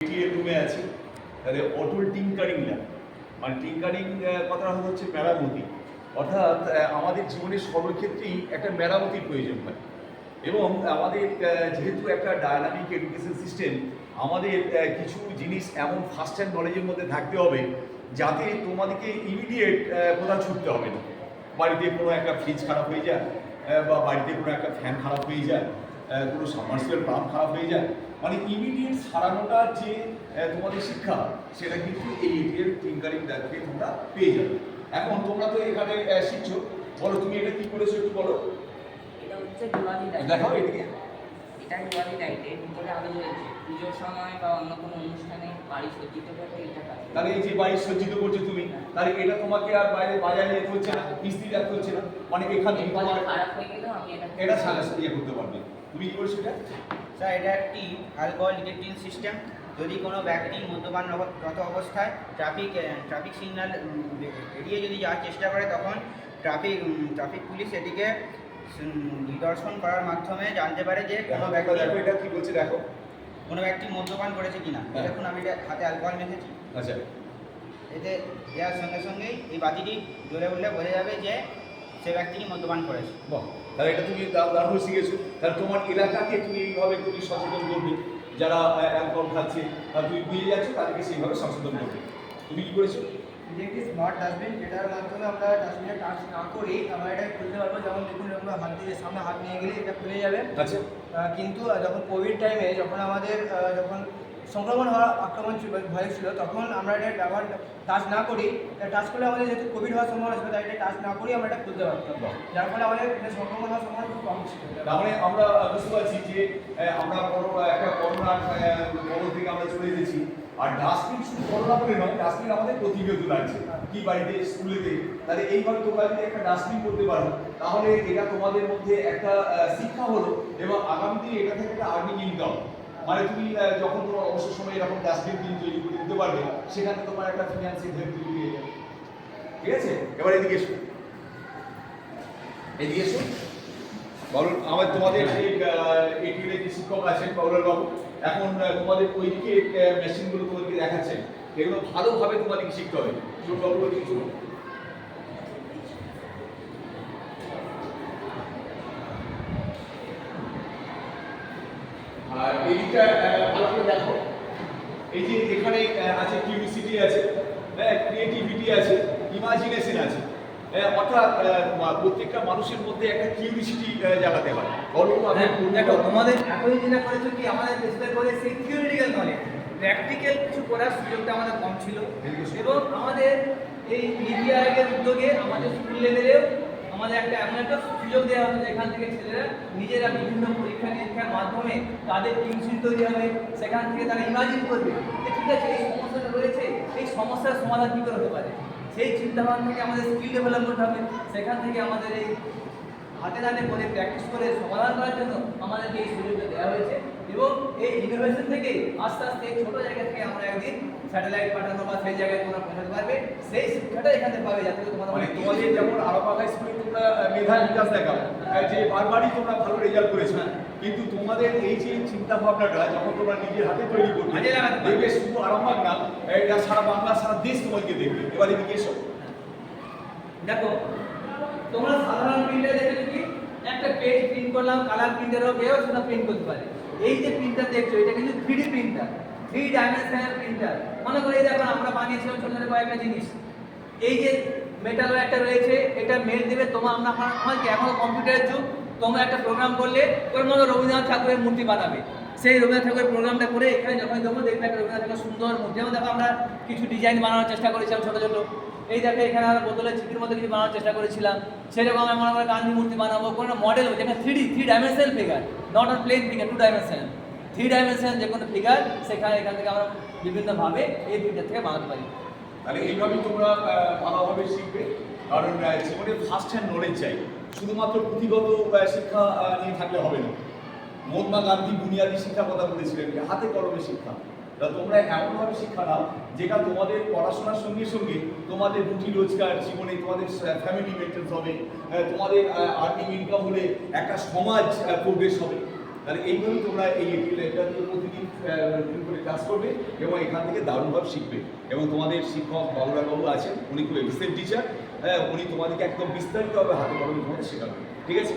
এটিএর রুমে আছে, তাহলে অটল টিঙ্কারিং ল্যাব, মানে টিঙ্কারিং কথাটা হচ্ছে মেরামতি, অর্থাৎ আমাদের জীবনের সর্বক্ষেত্রেই একটা মেরামতির প্রয়োজন হয়। এবং আমাদের যেহেতু একটা ডায়নামিক এডুকেশন সিস্টেম, আমাদের কিছু জিনিস এমন ফার্স্ট হ্যান্ড নলেজের মধ্যে থাকতে হবে যাতে তোমাদেরকে ইমিডিয়েট কোথাও ছুটতে হবে না। বাড়িতে কোনো একটা ফ্রিজ খারাপ হয়ে যায়, বা বাড়িতে কোনো একটা ফ্যান খারাপ হয়ে যায়, কোনো সাবমার্সিবল পাম্প খারাপ হয়ে যায়, মানে ইমিডিয়েট সারানোটা যে তোমাদের শিক্ষা, সেটা কিন্তু এই এটিএর টিঙ্কারিং ল্যাব থেকে তোমরা পেয়ে যাবে। এখন তোমরা তো এখানে শিখছো, বলো তুমি এটা কি করেছো একটু বলো। এটা হচ্ছে দিওয়ালি লাইট। দেখাও এদিকে। এটা দিওয়ালি লাইটের ভিতরে আলো জ্বলছে। পুজোর সময় বা অন্য কোনো অনুষ্ঠানে বাড়ি সজ্জিত করতে এটা কাজ। তাহলে এই যে বাড়ি সজ্জিত করছো তুমি, তাহলে এটা তোমাকে আর বাইরে বাজারে যেতে হচ্ছে না, মিস্ত্রি রাখতে হচ্ছে না, মানে এখানে তোমার খারাপ হয়ে গেলেও আমি এটা ইয়ে করতে পারবে। তুমি কি করছো এটা? স্যার, এটা একটি অ্যালকোহল ডিটেকটিং সিস্টেম। যদি কোনো ব্যক্তি মদ্যপানরত অবস্থায় ট্রাফিক সিগন্যাল এড়িয়ে যদি যাওয়ার চেষ্টা করে, তখন ট্রাফিক পুলিশ এটিকে নিদর্শন করার মাধ্যমে জানতে পারে যে কোনো ব্যক্তি এটা কি বলছে দেখো, কোনো ব্যক্তি মদ্যপান করেছে কিনা। দেখুন, আমি এটা হাতে অ্যালকোহল মেখেছি। আচ্ছা, এতে দেওয়ার সঙ্গে সঙ্গেই এই বাতিটি জ্বলে উঠলে বোঝা যাবে যে সে ব্যক্তিটি মদ্যপান করেছে। বাহ, তাহলে এটা তুমি দারুণ শিখেছো। তাহলে তোমার এলাকাকে তুমি এইভাবে তুমি সচেতন করবে, যারা অ্যালকোহল খাচ্ছে তারা তুমি বুঝে যাচ্ছ, তাদেরকে সেইভাবে সচেতন করবে। তুমি কি করেছো? যে একটি স্মার্ট ডাস্টবিন, যেটার মাধ্যমে আমরা ডাস্টবিনে টাচ না করেই আমরা এটা খুলতে পারবো। যেমন দেখুন, আমরা হাত দিয়ে সামনে হাত নিয়ে গেলে এটা খুলে যাবে। আচ্ছা, কিন্তু যখন কোভিড টাইমে যখন আমাদের যখন সংক্রমণ হওয়ার আক্রমণ ভয় ছিল, তখন আমরা এটা ব্যবহার টাচ না করি, টাচ করলে আমাদের যেহেতু কোভিড হওয়ার সম্ভাবনা ছিল, তাই এটা টাচ না করেই আমরা এটা খুলতে পারতাম, যার ফলে আমাদের সংক্রমণ হওয়ার সম্ভাবনা খুব কম ছিল। তার মানে আমরা বুঝতে পারছি যে আমরা একটা করোনার বড় থেকে আমরা চলে এসেছি। আর ডাস্টবিন শুধু করোনা বলে নয়, ডাস্টবিন আমাদের প্রতিনিয়ত লাগছে, কি বাড়িতে, স্কুলেতে। তাহলে এইভাবে তোমরা যদি একটা ডাস্টবিন করতে পারো, তাহলে এটা তোমাদের মধ্যে একটা শিক্ষা হলো, এবং আগামী দিনে এটা থেকে একটা আর্নিং ইনকাম। মানে তুমি যখন তোমার অবসর সময় এরকম ডাস্টবিন কিনে তৈরি করে দিতে পারবে, সেখানে তোমার একটা ফিনান্সিয়াল হেল্প তৈরি হয়ে যাবে। ঠিক আছে, এবার এদিকে এসো, এদিকে এসো। বলুন, আমার তোমাদের এই এটিএর যে শিক্ষক আছেন বাবুলাল বাবু, এখন তোমাদের ওইদিকে মেশিনগুলো তোমাদেরকে দেখাচ্ছেন, এগুলো ভালোভাবে তোমাদেরকে শিখতে হবে। চলুন বাবু, ওইদিকে চলুন। আর এইদিকটা ভালো করে দেখো, এই যে এখানে আছে কিউরিসিটি আছে, ক্রিয়েটিভিটি আছে, ইমাজিনেশন আছে। অর্থাৎ প্রত্যেকটা মানুষের মধ্যে একটা কিউরিসিটি জাগাতে হয়। দেখো, তোমাদের একই যেটা করেছো কি, আমাদের চেষ্টা করে সেই থিওরিটিক্যাল নলেজ, প্র্যাকটিক্যাল কিছু করার সুযোগটা আমাদের কম ছিল। এবং আমাদের এই মিডিয়া আগের উদ্যোগে আমাদের স্কুল লেভেলেও আমাদের এমন একটা সুযোগ দেওয়া হতো, যেখান থেকে ছেলেরা নিজেরা বিভিন্ন পরীক্ষা নিরীক্ষার মাধ্যমে তাদের টিউশন তৈরি হবে। সেখান থেকে তারা ইমাজিন করবে যে ঠিক আছে, এই সমস্যাটা রয়েছে, এই সমস্যার সমাধান কী করে হতে পারে। সেই চিন্তাভাবনা থেকে আমাদের স্কিল ডেভেলপমেন্ট হবে। সেখান থেকে আমাদের এই হাতে নাতে করে প্র্যাকটিস করে সমাধান করার জন্য আমাদেরকে এই সুযোগটা দেওয়া হয়েছে। এবং এই ইনোভেশন থেকে আস্তে আস্তে এই ছোটো জায়গা থেকে আমরা একদিন স্যাটেলাইট পাঠানো বা সেই জায়গায় তোমরা পৌঁছাতে পারবে, সেই শিক্ষাটা এখানে পাবে, যাতে তোমাদের মানে তোমাদের যেমন আরামবাগ স্কুলে তোমরা মেধা বিকাশ দেখাও, যে বারবারই তোমরা ভালো রেজাল্ট করেছো, কিন্তু তোমাদের এই যে চিন্তা ভাবনাটা যখন তোমরা নিজের হাতে তৈরি করবে, দেখবে শুধু আরামবাগ না, এটা সারা বাংলা, সারা দেশ তোমাকে দেখবে। এবারে এদিকে এসো। দেখো, তোমরা সাধারণ প্রিন্টার দেখেছো কি, একটা পেজ প্রিন্ট করলাম, কালার প্রিন্টারও পেয়েও সেটা প্রিন্ট করতে পারে। এই যে প্রিন্টার দেখছো, এটা কিন্তু 3D প্রিন্টার, 3 ডাইমেনশনাল প্রিন্টার। মনে করে এই দেখো, আমরা বানিয়েছিলাম ছোট ছোট কয়েকটা জিনিস। এই যে মেটাল একটা রয়েছে, এটা মেল দেবে তোমার। আমার কি এখনো কম্পিউটারের যুগ, তোমরা একটা প্রোগ্রাম করলে ওর মধ্যে রবীন্দ্রনাথ ঠাকুরের মূর্তি বানাবে। সেই রবীন্দ্রনাথ ঠাকুরের প্রোগ্রামটা করে এখানে যখন দেবো, দেখবে একটা রবীন্দ্রনাথ ঠাকুরের সুন্দর মূর্তি। যেমন দেখো, আমরা কিছু ডিজাইন বানানোর চেষ্টা করেছিলাম ছোটো ছোটো। এই দেখো, এখানে আমরা বোতলের ছিপির মধ্যে কিছু বানানোর চেষ্টা করেছিলাম। সেরকম আমরা গান্ধী মূর্তি বানাবো, কোনো মডেল যেখানে 3 dimensional figure, not on plane figure, 2 dimensional, 3 dimensional যে কোনো ফিগার, সেখানে এখান থেকে আমরা বিভিন্নভাবে এই ফিগার থেকে বানাতে পারি। তাহলে এইভাবেই তোমরা ভালোভাবে শিখবে, কারণ জীবনে ফার্স্ট হ্যান্ড নলেজ চাই। শুধুমাত্র পুঁথিগত শিক্ষা নিয়ে থাকলে হবে না। মহাত্মা গান্ধী বুনিয়াদী শিক্ষার কথা বলেছিলেন, হাতে কলমে শিক্ষা। তা তোমরা এমনভাবে শিক্ষা নাও যেটা তোমাদের পড়াশোনার সঙ্গে সঙ্গে তোমাদের রুটি রোজগার জীবনে, তোমাদের ফ্যামিলি মেনটেন্স হবে, তোমাদের আর্নিং ইনকাম হলে একটা সমাজ প্রোগ্রেস হবে। তাহলে এইভাবে তোমরা এই এটা প্রতিদিন করে ক্লাস করবে এবং এখান থেকে দারুণভাবে শিখবে। এবং তোমাদের শিক্ষক বাবু আছেন, উনি খুব এফিসিয়েন্ট টিচার, হ্যাঁ, উনি তোমাদেরকে একদম বিস্তারিতভাবে হাতে কলমে তোমাদের শেখাবেন। ঠিক আছে?